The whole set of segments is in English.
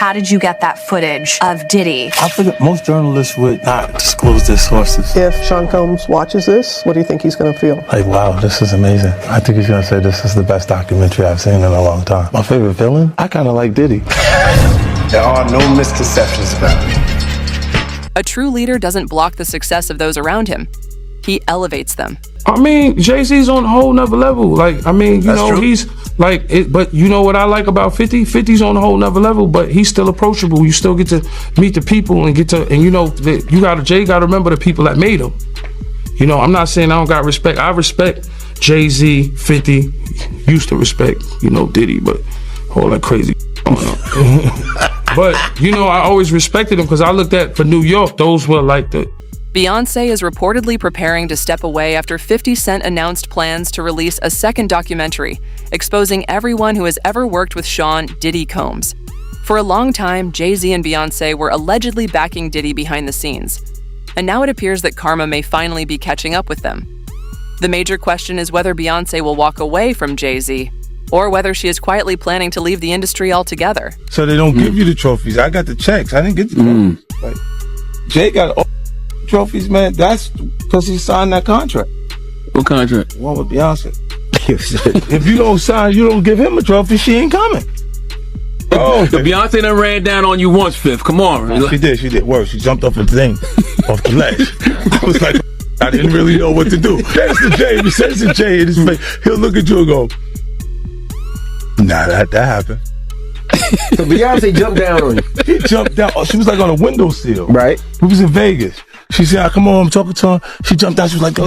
how did you get that footage of Diddy? I figured most journalists would not disclose their sources. If Sean Combs watches this, what do you think he's going to feel? Like, wow, this is amazing. I think he's going to say this is the best documentary I've seen in a long time. My favorite villain? I kind of like Diddy. There are no misconceptions about me. A true leader doesn't block the success of those around him. He elevates them. I mean, Jay-Z's on a whole nother level. Like, I mean, you know, he's like, but you know what I like about 50? 50's on a whole nother level, but he's still approachable. You still get to meet the people and you know, Jay got to remember the people that made him. You know, I'm not saying I don't got respect. I respect Jay-Z, 50, used to respect, you know, Diddy, but all that crazy going on. But, you know, I always respected him because I looked at, for New York, those were like the... Beyoncé is reportedly preparing to step away after 50 Cent announced plans to release a second documentary, exposing everyone who has ever worked with Sean Diddy Combs. For a long time, Jay-Z and Beyoncé were allegedly backing Diddy behind the scenes. And now it appears that karma may finally be catching up with them. The major question is whether Beyoncé will walk away from Jay-Z, or whether she is quietly planning to leave the industry altogether. So they don't give you the trophies. I got the checks. I didn't get the trophies. Like, Jay got all trophies, man. That's because he signed that contract. What contract? One with Beyonce. If you don't sign, you don't give him a trophy, she ain't coming. Oh, Beyonce done ran down on you once, Fifth. Come on. She did worse. She jumped off a thing, off the ledge. I was like, I didn't really know what to do. That's the Jay. He says to Jay in his face. He'll look at you and go, nah, that happened. So Beyonce jumped down on you. She jumped down. Oh, she was like on a windowsill. Right. We was in Vegas. She said, come on, I'm talking to her. She jumped down. She was like,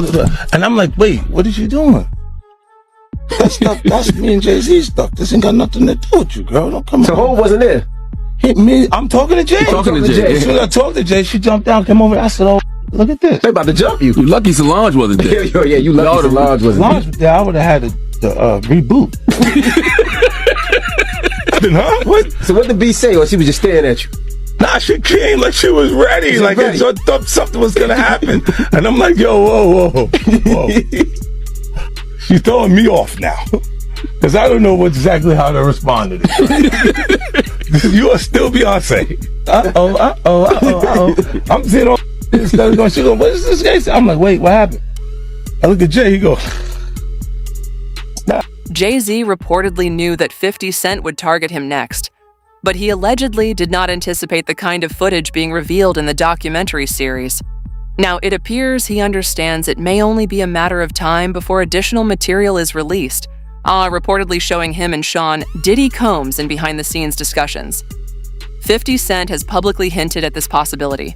and I'm like, wait, what is she doing? That stuff, that's me and Jay-Z stuff. This ain't got nothing to do with you, girl. Don't come on. So Hov wasn't there? I'm talking to Jay. You're talking to Jay. As soon as I talked to Jay, she jumped down, came over. I said, oh, look at this. They about to jump you. You lucky Solange wasn't there. Yeah, you lucky Solange wasn't there. Solange was there. I would have had the reboot. Huh? What? So what did B say, or she was just staring at you? Nah, she came like she was ready. She's like ready. I thought something was gonna happen. And I'm like, yo, whoa. She's throwing me off now. Because I don't know exactly how to respond to this. You are still Beyonce. Uh-oh. I'm sitting on this stuff going, she go, what is this guy saying? I'm like, wait, what happened? I look at Jay, he goes, nah. Jay-Z reportedly knew that 50 Cent would target him next, but he allegedly did not anticipate the kind of footage being revealed in the documentary series. Now, it appears he understands it may only be a matter of time before additional material is released, reportedly showing him and Sean Diddy Combs in behind-the-scenes discussions. 50 Cent has publicly hinted at this possibility.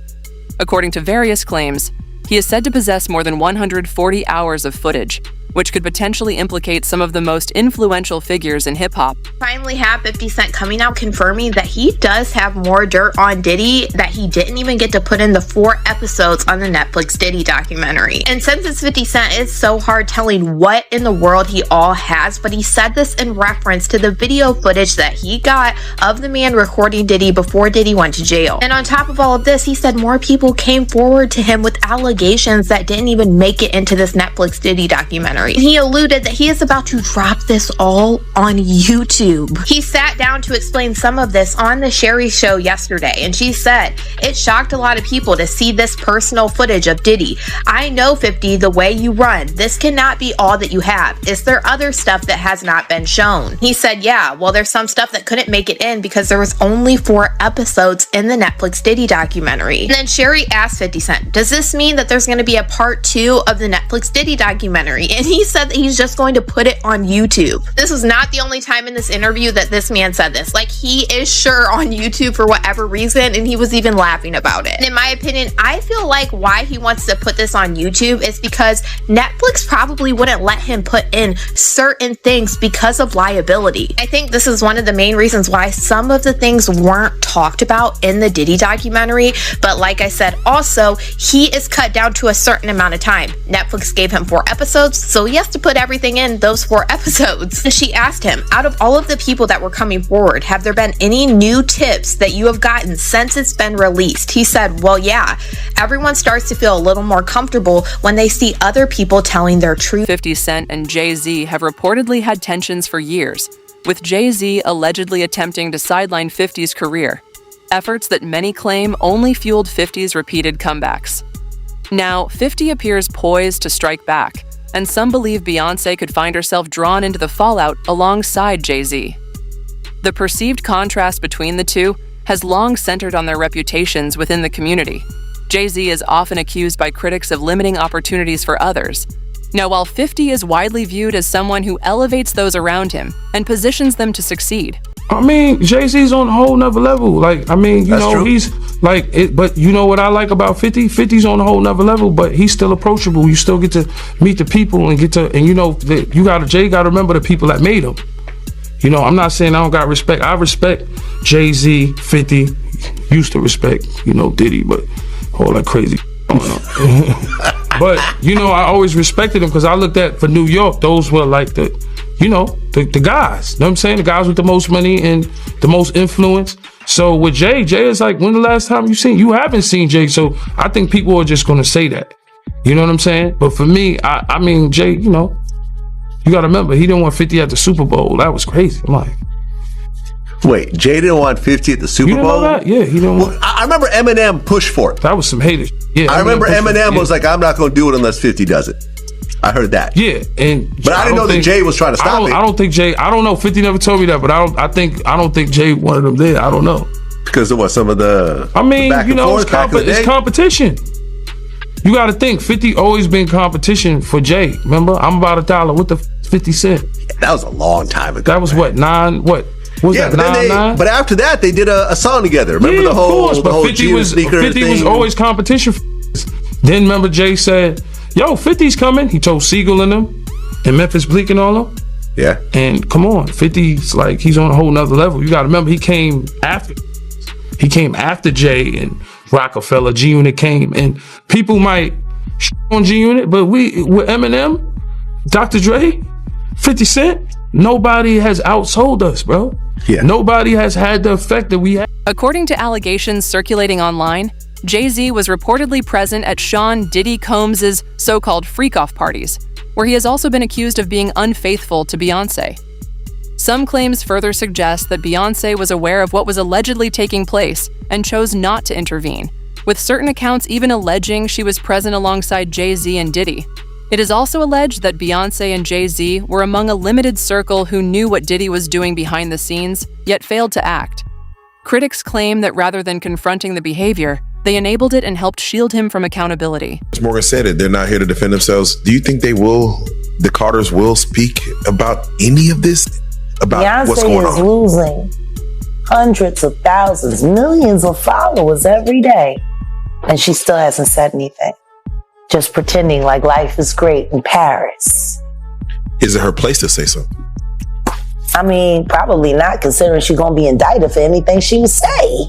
According to various claims, he is said to possess more than 140 hours of footage, which could potentially implicate some of the most influential figures in hip-hop. Finally have 50 Cent coming out confirming that he does have more dirt on Diddy that he didn't even get to put in the 4 episodes on the Netflix Diddy documentary. And since it's 50 Cent, it's so hard telling what in the world he all has, but he said this in reference to the video footage that he got of the man recording Diddy before Diddy went to jail. And on top of all of this, he said more people came forward to him with allegations that didn't even make it into this Netflix Diddy documentary. He alluded that he is about to drop this all on YouTube. He sat down to explain some of this on the Sherry Show yesterday, and she said, it shocked a lot of people to see this personal footage of Diddy. I know 50, the way you run. This cannot be all that you have. Is there other stuff that has not been shown? He said, yeah, well, there's some stuff that couldn't make it in because there was only 4 episodes in the Netflix Diddy documentary. And then Sherry asked 50 Cent, does this mean that there's going to be a part 2 of the Netflix Diddy documentary? And he said that he's just going to put it on YouTube. This was not the only time in this interview that this man said this. Like, he is sure on YouTube for whatever reason, and he was even laughing about it. And in my opinion, I feel like why he wants to put this on YouTube is because Netflix probably wouldn't let him put in certain things because of liability. I think this is one of the main reasons why some of the things weren't talked about in the Diddy documentary. But like I said, also, he is cut down to a certain amount of time. Netflix gave him 4 episodes, so he has to put everything in those 4 episodes. She asked him, out of all of the people that were coming forward, have there been any new tips that you have gotten since it's been released? He said, well, yeah, everyone starts to feel a little more comfortable when they see other people telling their truth. 50 Cent and Jay-Z have reportedly had tensions for years, with Jay-Z allegedly attempting to sideline 50's career. efforts that many claim only fueled 50's repeated comebacks. Now, 50 appears poised to strike back, and some believe Beyoncé could find herself drawn into the fallout alongside Jay-Z. The perceived contrast between the two has long centered on their reputations within the community. Jay-Z is often accused by critics of limiting opportunities for others. Now, while 50 is widely viewed as someone who elevates those around him and positions them to succeed. I mean, Jay-Z's on a whole nother level. Like, I mean, you know, he's like, but you know what I like about 50? 50's on a whole nother level, but he's still approachable. You still get to meet the people and you know, Jay got to remember the people that made him. You know, I'm not saying I don't got respect. I respect Jay-Z, 50, used to respect, you know, Diddy, but all that crazy going on. But, you know, I always respected him because I looked at, for New York, those were like the guys. You know what I'm saying? The guys with the most money and the most influence. So with Jay is like, when the last time you haven't seen Jay. So I think people are just going to say that. You know what I'm saying? But for me, I mean, Jay, you know, you got to remember, he didn't want 50 at the Super Bowl. That was crazy. I'm like, wait, Jay didn't want 50 at the Super Bowl? Know that? Yeah, he didn't want. I remember Eminem pushed for it. That was some haters. Yeah, I remember Eminem was like, I'm not going to do it unless 50 does it. I heard that. Yeah, but I didn't know that Jay was trying to stop it. I don't think Jay. I don't know. 50 never told me that, but I don't think Jay wanted him there. I don't know. Because of what? Some of the. I mean, you know, it's competition. You got to think. 50 always been competition for Jay. Remember, I'm about $1. What the 50 Cent? Yeah, that was a long time ago. That was what 9. What was that? 9. But after that, they did a song together. Remember the whole. Of course, but 50 was always competition. Then remember Jay said, yo, 50's coming. He told Siegel and them, and Memphis Bleak and all them. Yeah. And come on, 50's like, he's on a whole nother level. You got to remember, he came after Jay and Rockefeller. G-Unit came, and people might on G-Unit, but with Eminem, Dr. Dre, 50 Cent, nobody has outsold us, bro. Yeah. Nobody has had the effect that we had. According to allegations circulating online, Jay-Z was reportedly present at Sean Diddy Combs' so-called freak-off parties, where he has also been accused of being unfaithful to Beyoncé. Some claims further suggest that Beyoncé was aware of what was allegedly taking place and chose not to intervene, with certain accounts even alleging she was present alongside Jay-Z and Diddy. It is also alleged that Beyoncé and Jay-Z were among a limited circle who knew what Diddy was doing behind the scenes, yet failed to act. Critics claim that rather than confronting the behavior, they enabled it and helped shield him from accountability. As Morgan said it, they're not here to defend themselves. Do you think the Carters will speak about any of this? About Beyonce what's going on? Beyonce is losing hundreds of thousands, millions of followers every day. And she still hasn't said anything. Just pretending like life is great in Paris. Is it her place to say something? I mean, probably not, considering she's going to be indicted for anything she would say.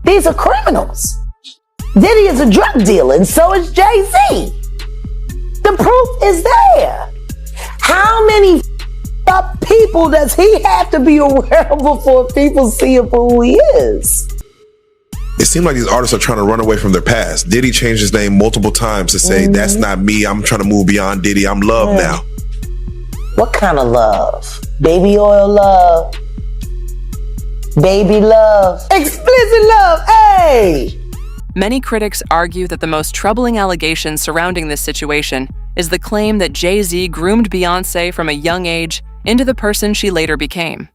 These are criminals. Diddy is a drug dealer, and so is Jay-Z. The proof is there. How many up people does he have to be aware of before people see him for who he is? It seems like these artists are trying to run away from their past. Diddy changed his name multiple times to say, that's not me. I'm trying to move beyond Diddy. I'm love now. What kind of love? Baby oil love? Baby love? Explicit love? Hey! Many critics argue that the most troubling allegation surrounding this situation is the claim that Jay-Z groomed Beyoncé from a young age into the person she later became.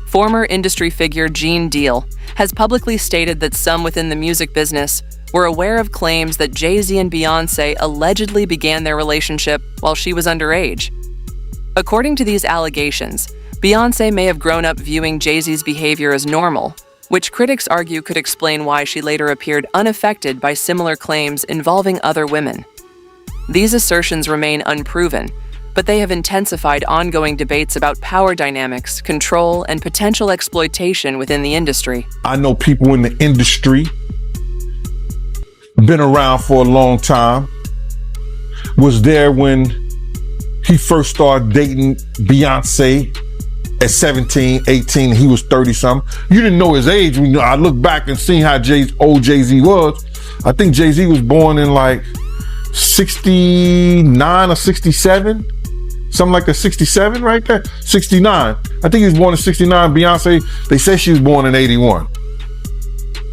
Former industry figure Gene Deal has publicly stated that some within the music business were aware of claims that Jay-Z and Beyoncé allegedly began their relationship while she was underage. According to these allegations, Beyoncé may have grown up viewing Jay-Z's behavior as normal, which critics argue could explain why she later appeared unaffected by similar claims involving other women. These assertions remain unproven, but they have intensified ongoing debates about power dynamics, control, and potential exploitation within the industry. I know people in the industry, been around for a long time, was there when he first started dating Beyoncé at 17, 18, he was 30-something. You didn't know his age. When I look back and see how old Jay-Z was, I think Jay-Z was born in like 69 or 67. Something like a 67 right there. 69. I think he was born in 69. Beyonce, they say she was born in 81.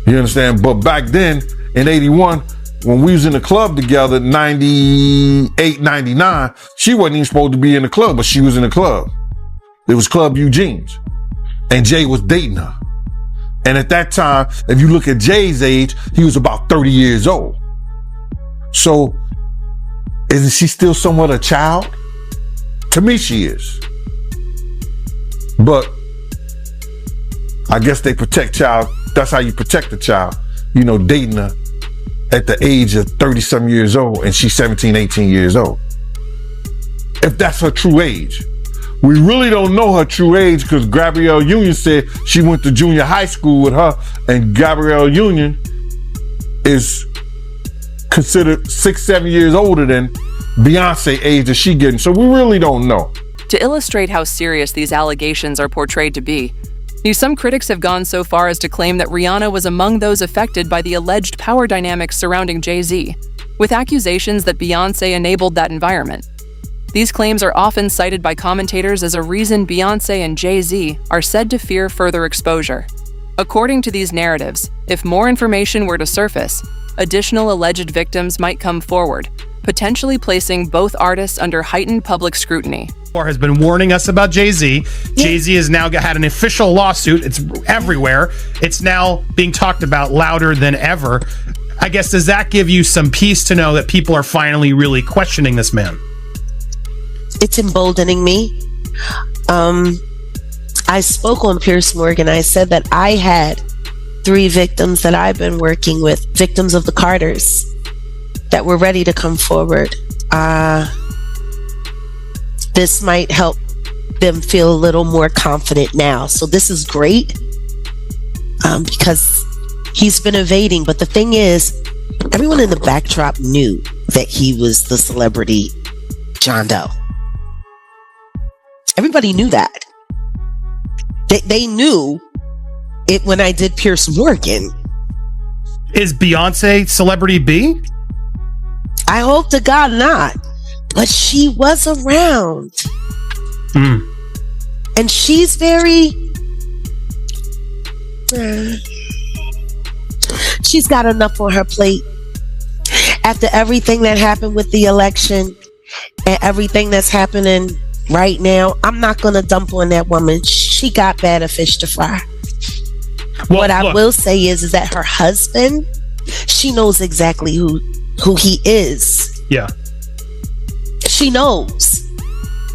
You understand? But back then, in 81, when we was in the club together, 98, 99, she wasn't even supposed to be in the club, but she was in the club. It was Club Eugene's. And Jay was dating her. And at that time, if you look at Jay's age, he was about 30 years old. So, isn't she still somewhat a child? To me, she is. But I guess they protect child. That's how you protect a child. You know, dating her at the age of 30-some years old, and she's 17, 18 years old. If that's her true age. We really don't know her true age because Gabrielle Union said she went to junior high school with her, and Gabrielle Union is considered 6-7 years older than Beyonce age that she getting. So we really don't know. To illustrate how serious these allegations are portrayed to be, some critics have gone so far as to claim that Rihanna was among those affected by the alleged power dynamics surrounding Jay-Z, with accusations that Beyonce enabled that environment. These claims are often cited by commentators as a reason Beyonce and Jay-Z are said to fear further exposure. According to these narratives, if more information were to surface, additional alleged victims might come forward, potentially placing both artists under heightened public scrutiny. Has been warning us about Jay-Z. Jay-Z has now had an official lawsuit. It's everywhere. It's now being talked about louder than ever. I guess, does that give you some peace to know that people are finally really questioning this man? It's emboldening me. I spoke on Piers Morgan. I said that I had 3 victims that I've been working with, victims of the Carters, that were ready to come forward. This might help them feel a little more confident now. So this is great because he's been evading. But the thing is, everyone in the backdrop knew that he was the celebrity John Doe. Everybody knew that. They knew it when I did Piers Morgan. Is Beyonce celebrity B? I hope to God not. But she was around. And she's very... she's got enough on her plate. After everything that happened with the election and everything that's happening right now, I'm not going to dump on that woman. She got better fish to fry. Well, what I will say is that her husband, she knows exactly who he is. Yeah. She knows.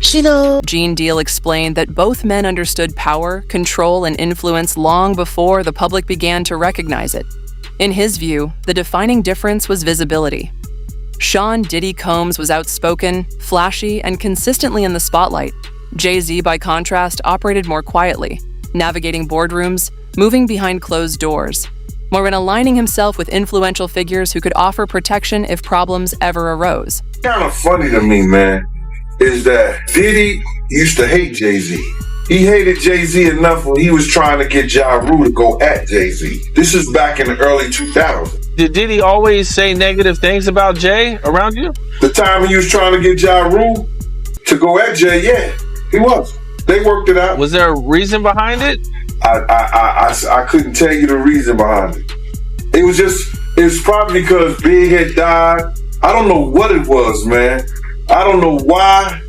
Gene Deal explained that both men understood power, control, and influence long before the public began to recognize it. In his view, the defining difference was visibility. Sean Diddy Combs was outspoken, flashy, and consistently in the spotlight. Jay-Z, by contrast, operated more quietly, navigating boardrooms, moving behind closed doors, more in aligning himself with influential figures who could offer protection if problems ever arose. Kind of funny to me, man, is that Diddy used to hate Jay-Z. He hated Jay-Z enough when he was trying to get Ja Rule to go at Jay-Z. This is back in the early 2000s. Did Diddy always say negative things about Jay around you? The time he was trying to get Ja Rule to go at Jay, yeah, he was. They worked it out. Was there a reason behind it? I couldn't tell you the reason behind it. It was probably because Big had died. I don't know what it was, man. I don't know why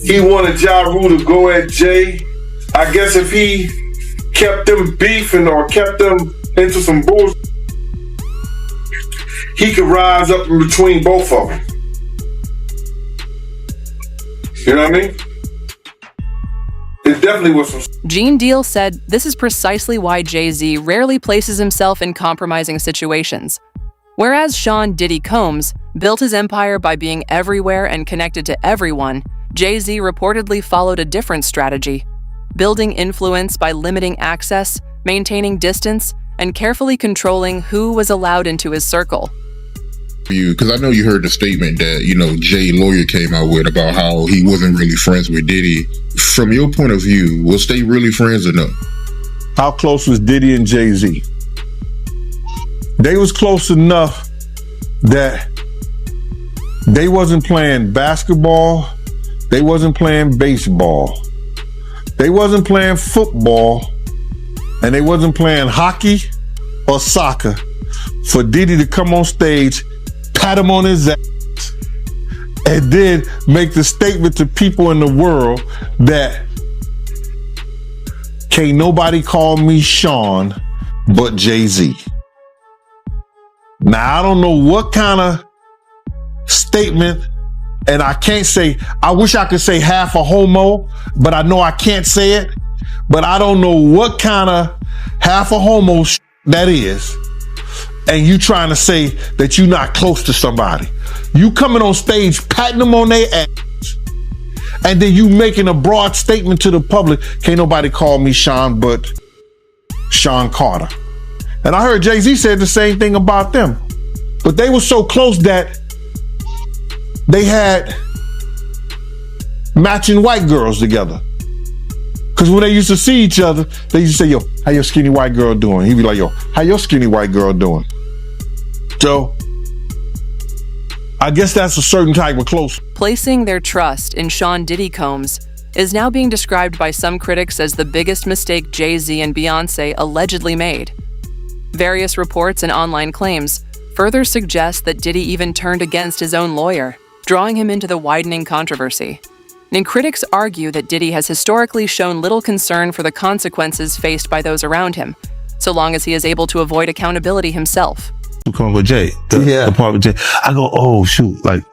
he wanted Ja Rule to go at Jay. I guess if he kept them beefing or kept them into some bullshit, he could rise up in between both of them. You know what I mean? It definitely was some... Gene Deal said this is precisely why Jay-Z rarely places himself in compromising situations. Whereas Sean Diddy Combs built his empire by being everywhere and connected to everyone, Jay-Z reportedly followed a different strategy, building influence by limiting access, maintaining distance, and carefully controlling who was allowed into his circle. Because I know you heard the statement that, Jay lawyer came out with about how he wasn't really friends with Diddy. From your point of view, was they really friends or no? How close was Diddy and Jay-Z? They was close enough that they wasn't playing basketball, they wasn't playing baseball, they wasn't playing football and they wasn't playing hockey or soccer for Diddy to come on stage, pat him on his ass, and then make the statement to people in the world that can't nobody call me Sean but Jay-Z. Now, I don't know what kind of statement, and I can't say, I wish I could say half a homo, but I know I can't say it, but I don't know what kind of half a homo that is. And you trying to say that you're not close to somebody. You coming on stage, patting them on their ass, and then you making a broad statement to the public, can't nobody call me Sean but Sean Carter. And I heard Jay-Z said the same thing about them. But they were so close that they had matching white girls together. Because when they used to see each other, they used to say, yo, how your skinny white girl doing? He'd be like, yo, how your skinny white girl doing? So, I guess that's a certain type of close. Placing their trust in Sean Diddy Combs is now being described by some critics as the biggest mistake Jay-Z and Beyoncé allegedly made. Various reports and online claims further suggest that Diddy even turned against his own lawyer, drawing him into the widening controversy. And critics argue that Diddy has historically shown little concern for the consequences faced by those around him, so long as he is able to avoid accountability himself. Come on with Jay, the part with Jay. I go, oh shoot, like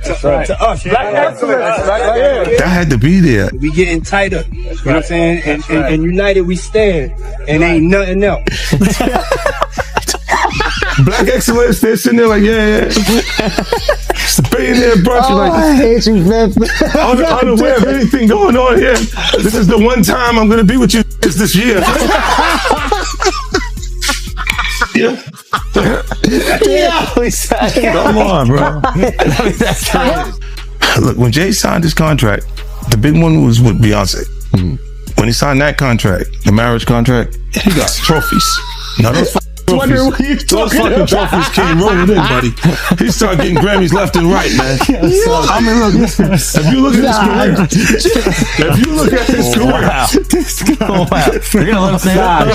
to us, black excellence, right? that had to be there. We getting tighter, you know what I'm saying? And united we stand, and ain't nothing else. Black excellence, they're sitting there like, yeah. It's a billionaire brunch. Oh, like, I hate you, man. unaware of anything going on here. This is the one time I'm going to be with you this year. Yeah. Come on, bro. That's crazy. Look, when Jay signed his contract, the big one was with Beyonce. When he signed that contract, the marriage contract, he got trophies. Now those trophies, those fucking trophies came rolling in, buddy. He started getting Grammys left and right, man. I mean, look, if you look at his career, You're gonna let him say that?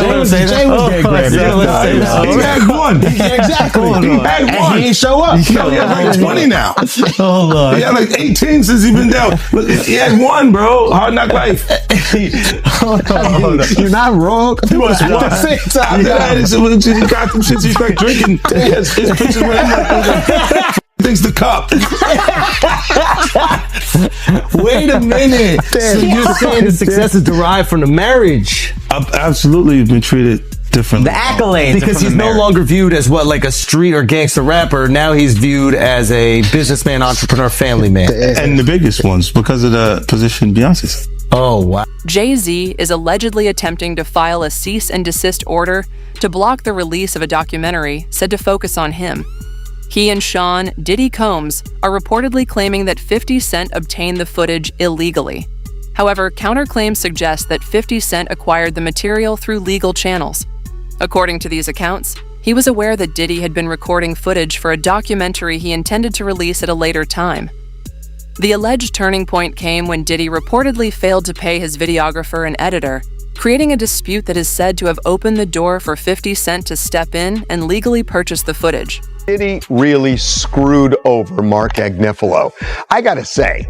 Jay was getting Grammys. He had one. Exactly. He had one. And he ain't show up. He had like 20 now. Hold on. He had like 18 since he been down. Look, he had one, bro. Hard Knock Life. Hold on. You're not wrong. He was one. He got them shits. He started drinking. His pictures with him. Things the cup. Wait a minute. So you're saying the success is derived from the marriage? I've absolutely been treated differently. The accolades. Because he's no longer viewed as what, like a street or gangster rapper. Now he's viewed as a businessman, entrepreneur, family man. And the biggest ones because of the position Beyonce's. Oh, wow. Jay-Z is allegedly attempting to file a cease and desist order to block the release of a documentary said to focus on him. He and Sean Diddy Combs are reportedly claiming that 50 Cent obtained the footage illegally. However, counterclaims suggest that 50 Cent acquired the material through legal channels. According to these accounts, he was aware that Diddy had been recording footage for a documentary he intended to release at a later time. The alleged turning point came when Diddy reportedly failed to pay his videographer and editor, creating a dispute that is said to have opened the door for 50 Cent to step in and legally purchase the footage. Diddy really screwed over Mark Agnifilo. I gotta say,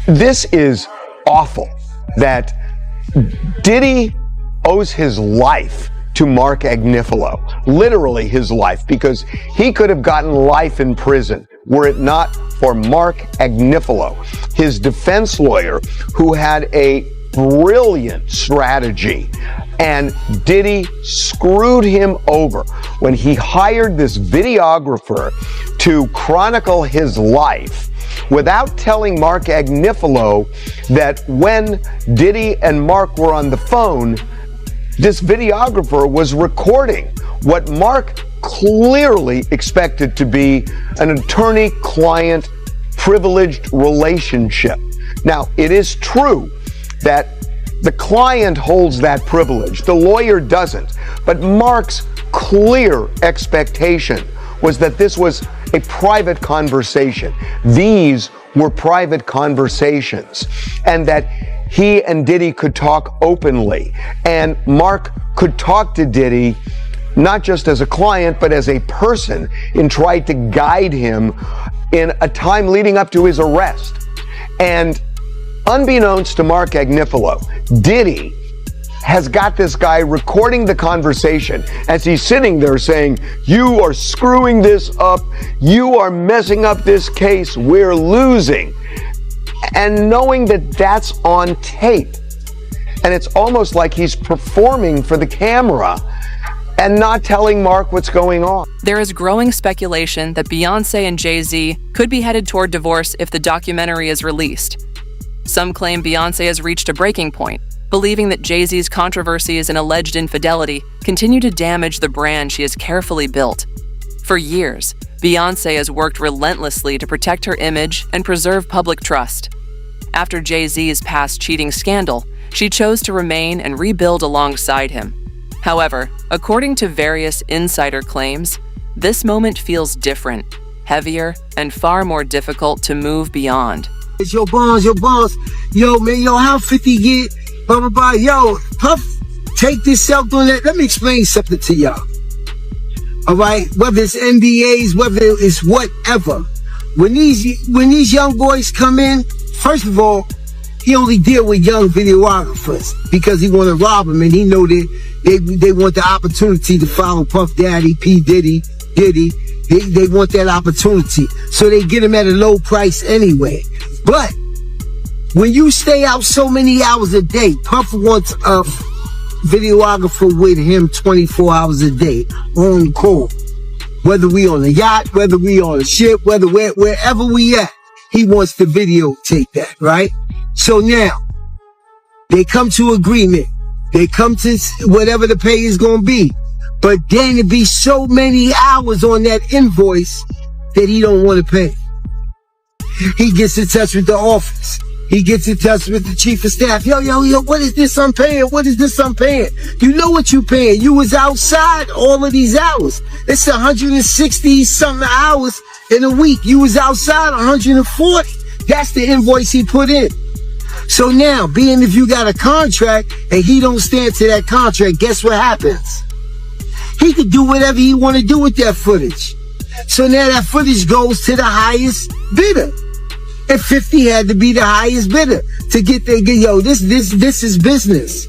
this is awful that Diddy owes his life to Mark Agnifilo, literally his life, because he could have gotten life in prison were it not for Mark Agnifilo, his defense lawyer, who had a brilliant strategy. And Diddy screwed him over when he hired this videographer to chronicle his life without telling Mark Agnifilo that when Diddy and Mark were on the phone, this videographer was recording what Mark clearly expected to be an attorney-client privileged relationship. Now, it is true that the client holds that privilege, the lawyer doesn't, but Mark's clear expectation was that this was a private conversation. These were private conversations, and that he and Diddy could talk openly, and Mark could talk to Diddy not just as a client, but as a person, and try to guide him in a time leading up to his arrest. And unbeknownst to Mark Agnifilo, Diddy has got this guy recording the conversation as he's sitting there saying, "You are screwing this up. You are messing up this case. We're losing." And knowing that that's on tape. And it's almost like he's performing for the camera and not telling Mark what's going on. There is growing speculation that Beyoncé and Jay-Z could be headed toward divorce if the documentary is released. Some claim Beyoncé has reached a breaking point, believing that Jay-Z's controversies and alleged infidelity continue to damage the brand she has carefully built. For years, Beyoncé has worked relentlessly to protect her image and preserve public trust. After Jay-Z's past cheating scandal, she chose to remain and rebuild alongside him. However, according to various insider claims, this moment feels different, heavier, and far more difficult to move beyond. It's your bonds. Yo, man, how 50 get? Blah, blah, blah. Yo, Puff, take this out doing that. Let me explain something to y'all. All right? Whether it's NDAs, whether it's whatever. When these young boys come in, first of all, he only deal with young videographers because he want to rob them, and he know that they want the opportunity to follow Puff Daddy, P. Diddy. They want that opportunity. So they get him at a low price anyway. But when you stay out so many hours a day, Puff wants a videographer with him 24 hours a day on call. Whether we on a yacht, whether we on a ship, wherever we at, he wants to videotape that, right? So now, they come to agreement. They come to whatever the pay is going to be. But then it be so many hours on that invoice that he don't want to pay. He gets in touch with the office. He gets in touch with the chief of staff. Yo, what is this I'm paying? What is this I'm paying? You know what you paying. You was outside all of these hours. It's 160 something hours in a week. You was outside 140. That's the invoice he put in. So now, being if you got a contract and he don't stand to that contract, guess what happens? He could do whatever he want to do with that footage. So now that footage goes to the highest bidder. And 50 had to be the highest bidder to get there. Yo, this is business.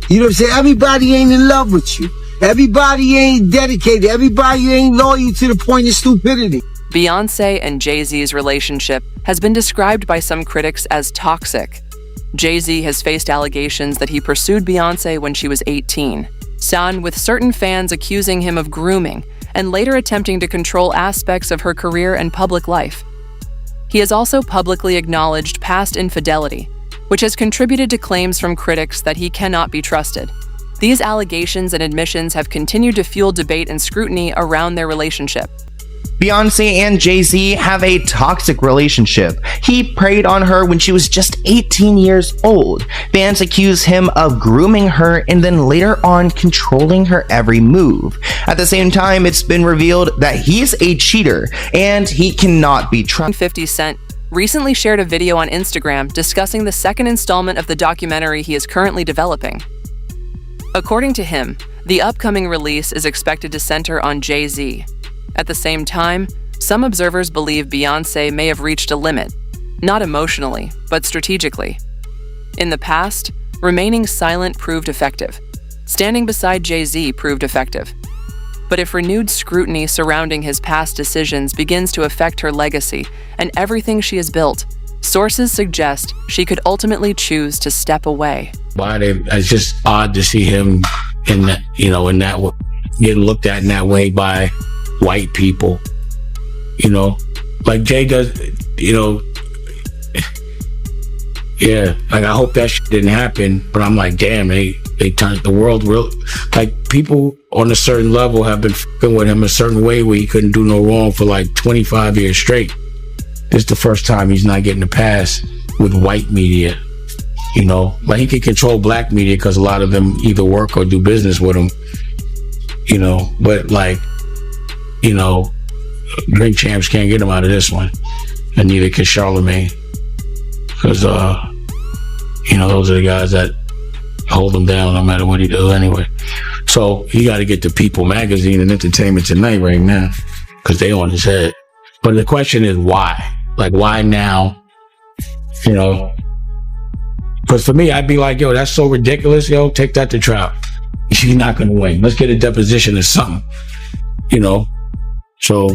You know what I'm saying? Everybody ain't in love with you. Everybody ain't dedicated. Everybody ain't loyal to the point of stupidity. Beyoncé and Jay-Z's relationship has been described by some critics as toxic. Jay-Z has faced allegations that he pursued Beyoncé when she was 18, with certain fans accusing him of grooming and later attempting to control aspects of her career and public life. He has also publicly acknowledged past infidelity, which has contributed to claims from critics that he cannot be trusted. These allegations and admissions have continued to fuel debate and scrutiny around their relationship. Beyoncé and Jay-Z have a toxic relationship. He preyed on her when she was just 18 years old. Fans accuse him of grooming her and then later on controlling her every move. At the same time, it's been revealed that he's a cheater and he cannot be trusted. 50 Cent recently shared a video on Instagram discussing the second installment of the documentary he is currently developing. According to him, the upcoming release is expected to center on Jay-Z. At the same time, some observers believe Beyoncé may have reached a limit, not emotionally, but strategically. In the past, remaining silent proved effective. Standing beside Jay-Z proved effective. But if renewed scrutiny surrounding his past decisions begins to affect her legacy and everything she has built, sources suggest she could ultimately choose to step away. It's just odd to see him in that, getting looked at in that way by white people, like Jay does, yeah, like I hope that shit didn't happen, but I'm like, damn, they turned the world real, like people on a certain level have been fucking with him a certain way where he couldn't do no wrong for like 25 years straight. This is the first time he's not getting a pass with white media, like he can control black media because a lot of them either work or do business with him, but like, drink champs can't get him out of this one, and neither can Charlemagne, because You know, those are the guys that hold him down no matter what he does anyway. So he got to get to People Magazine and Entertainment Tonight right now because they on his head. But the question is why? Like, why now? You know, because for me, I'd be like, yo, that's so ridiculous. Yo, take that to trial. You're not going to win. Let's get a deposition or something. You know, so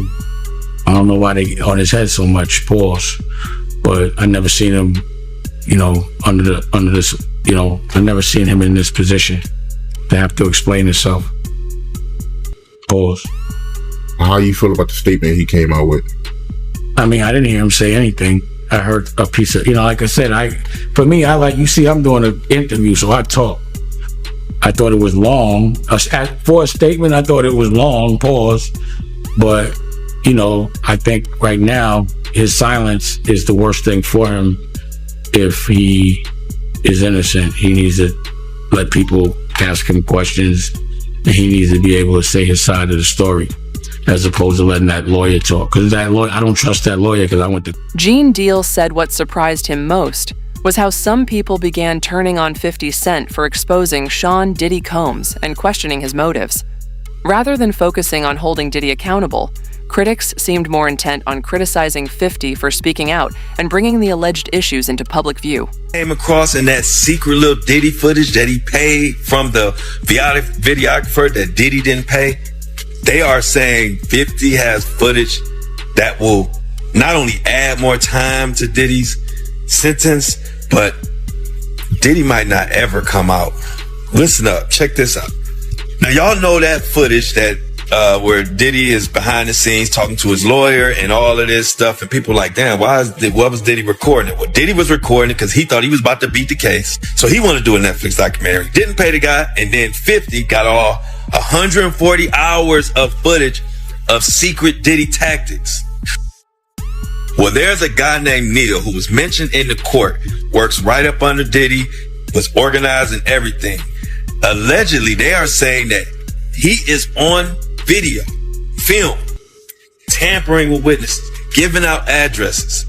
I don't know why they on his head so much, pause. But I never seen him, you know, under this, you know, I never seen him in this position to have to explain himself. Pause. How you feel about the statement he came out with? I mean, I didn't hear him say anything. I heard a piece of, you know, like I said, for me, I like, you see, I'm doing an interview, so I talk. I thought it was long. For a statement, I thought it was long, pause. But, you know, I think right now, his silence is the worst thing for him. If he is innocent, he needs to let people ask him questions, and he needs to be able to say his side of the story, as opposed to letting that lawyer talk. Because that lawyer, I don't trust that lawyer because I went to... Gene Deal said what surprised him most was how some people began turning on 50 Cent for exposing Sean Diddy Combs and questioning his motives. Rather than focusing on holding Diddy accountable, critics seemed more intent on criticizing 50 for speaking out and bringing the alleged issues into public view. Came across in that secret little Diddy footage that he paid from the videographer that Diddy didn't pay. They are saying 50 has footage that will not only add more time to Diddy's sentence, but Diddy might not ever come out. Listen up, check this out. Now y'all know that footage that where Diddy is behind the scenes talking to his lawyer and all of this stuff, and people are like, damn, what was Diddy recording it? Well, Diddy was recording it because he thought he was about to beat the case. So he wanted to do a Netflix documentary. Didn't pay the guy, and then 50 got all 140 hours of footage of secret Diddy tactics. Well, there's a guy named Neil who was mentioned in the court, works right up under Diddy, was organizing everything. Allegedly, they are saying that he is on video, film, tampering with witnesses, giving out addresses,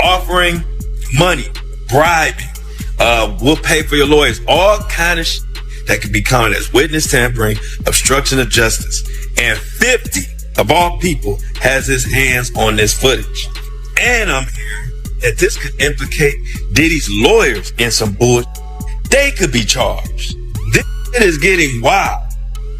offering money, bribing, we'll pay for your lawyers, all kind of shit that could be counted as witness tampering, obstruction of justice. And 50, of all people, has his hands on this footage. And I'm hearing that this could implicate Diddy's lawyers in some bullshit. They could be charged. This is getting wild.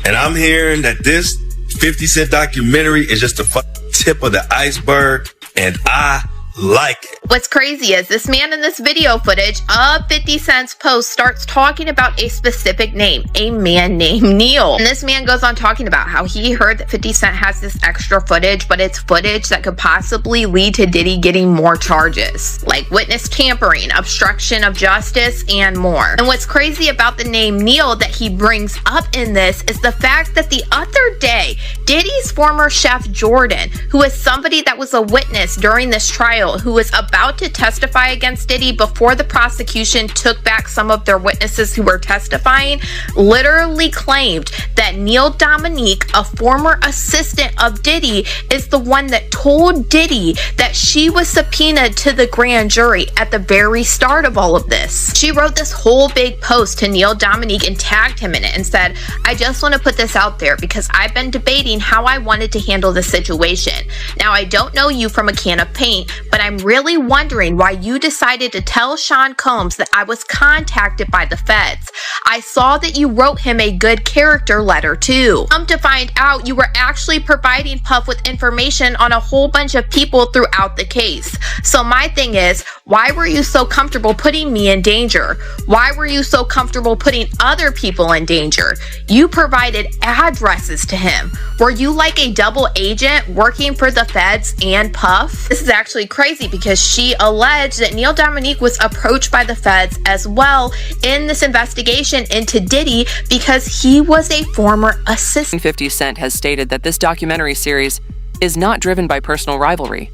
And I'm hearing that this 50 Cent documentary is just the tip of the iceberg, and I like it. What's crazy is this man in this video footage of 50 Cent's post starts talking about a specific name, a man named Neil. And this man goes on talking about how he heard that 50 Cent has this extra footage, but it's footage that could possibly lead to Diddy getting more charges, like witness tampering, obstruction of justice, and more. And what's crazy about the name Neil that he brings up in this is the fact that the other day, Diddy's former chef Jordan, who is somebody that was a witness during this trial, who was about to testify against Diddy before the prosecution took back some of their witnesses who were testifying, literally claimed that Neil Dominique, a former assistant of Diddy, is the one that told Diddy that she was subpoenaed to the grand jury at the very start of all of this. She wrote this whole big post to Neil Dominique and tagged him in it and said, I just want to put this out there because I've been debating how I wanted to handle this situation. Now, I don't know you from a can of paint, but I'm really wondering why you decided to tell Sean Combs that I was contacted by the feds. I saw that you wrote him a good character letter too. Come to find out, you were actually providing Puff with information on a whole bunch of people throughout the case. So my thing is, why were you so comfortable putting me in danger? Why were you so comfortable putting other people in danger? You provided addresses to him. Were you like a double agent working for the feds and Puff? This is actually crazy because she alleged that Neil Dominique was approached by the feds as well in this investigation into Diddy because he was a former assistant. 50 Cent has stated that this documentary series is not driven by personal rivalry.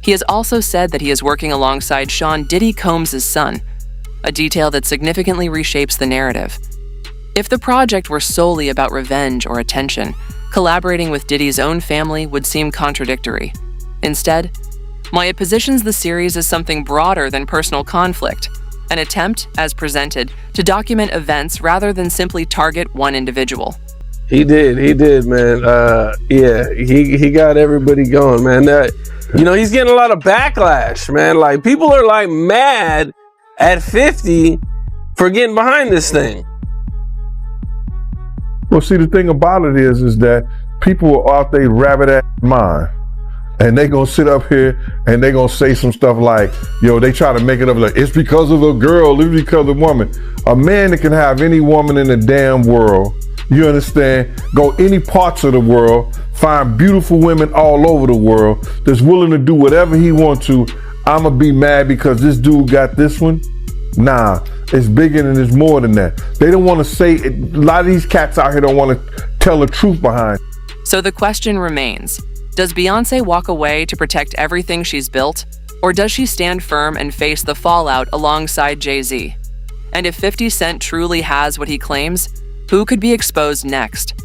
He has also said that he is working alongside Sean Diddy Combs' son, a detail that significantly reshapes the narrative. If the project were solely about revenge or attention, collaborating with Diddy's own family would seem contradictory. Instead, Maya positions the series as something broader than personal conflict, an attempt, as presented, to document events rather than simply target one individual. He did, man. Yeah, he got everybody going, man. He's getting a lot of backlash, man. Like, people are like mad at 50 for getting behind this thing. Well, see, the thing about it is that people are out there rabbit-ass mind. And they gonna sit up here and they gonna say some stuff like, they try to make it up like, it's because of a girl, it's because of a woman. A man that can have any woman in the damn world, you understand, go any parts of the world, find beautiful women all over the world, that's willing to do whatever he wants to. I'ma be mad because this dude got this one? Nah, it's bigger and it's more than that. They don't wanna say it. A lot of these cats out here don't wanna tell the truth behind it. So the question remains, does Beyoncé walk away to protect everything she's built, or does she stand firm and face the fallout alongside Jay-Z? And if 50 Cent truly has what he claims, who could be exposed next?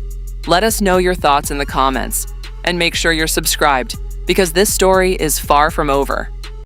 Let us know your thoughts in the comments, and make sure you're subscribed, because this story is far from over.